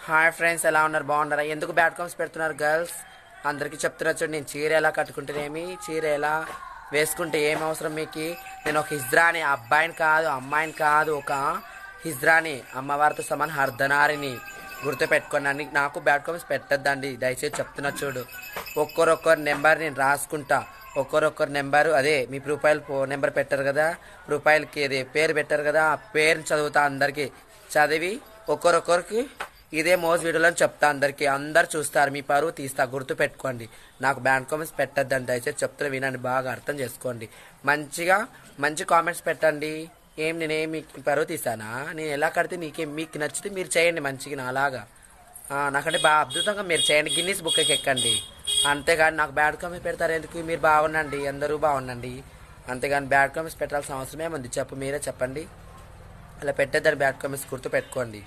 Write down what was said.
Hi friends, ఎలా ఉన్నారు? బాగున్నారా? ఎందుకు బ్యాడ్ కామెంట్స్ పెడుతున్నారు గర్ల్స్? అందరికీ చెప్తున్నా చూడండి, నేను చీర ఎలా కట్టుకుంటేనేమి, చీర ఎలా వేసుకుంటే ఏం అవసరం మీకు. నేను ఒక హిజ్రాని, అబ్బాయిని కాదు, అమ్మాయిని కాదు, ఒక హిజ్రాని, అమ్మవారితో సమాన హర్ధనారిని. గుర్తుపెట్టుకోండి. నాకు బ్యాడ్ కామెంట్స్ పెట్టద్దండి దయచేసి చెప్తున్నా చూడు. ఒక్కరొక్కరు నెంబర్ నేను రాసుకుంటా. ఒక్కరొక్కరు నెంబరు, అదే మీ ప్రొఫైల్ నెంబర్ పెట్టారు కదా, ప్రొఫైల్కి అదే పేరు పెట్టారు కదా, ఆ పేరుని చదువుతా అందరికీ. చదివి ఒక్కరొక్కరికి ఇదే మోజ్ వీడియోలో చెప్తా. అందరు చూస్తారు, మీ పరువు తీస్తా. గుర్తు పెట్టుకోండి. నాకు బ్యాడ్ కామెంట్స్ పెట్టద్దండి దయచేసి చెప్తున్నా, వినండి, బాగా అర్థం చేసుకోండి. మంచి కామెంట్స్ పెట్టండి. నేనేమి పరువు తీసానా? నేను ఎలా కడితే మీకు నచ్చితే మీరు చేయండి మంచిగా నాలాగా. నాకంటే బాగా అద్భుతంగా మీరు చేయండి, గిన్నీస్ బుక్కి ఎక్కండి. అంతేగాని నాకు బ్యాడ్ కామెంట్స్ పెడతారు ఎందుకు? మీరు బాగుండండి, అందరూ బాగుండండి. అంతేగాని బ్యాడ్ కామెంట్స్ పెట్టాల్సిన అవసరం ఏముంది చెప్పు, మీరే చెప్పండి. అలా పెట్టేద్దని బ్యాడ్ కామెంట్స్ గుర్తు పెట్టుకోండి.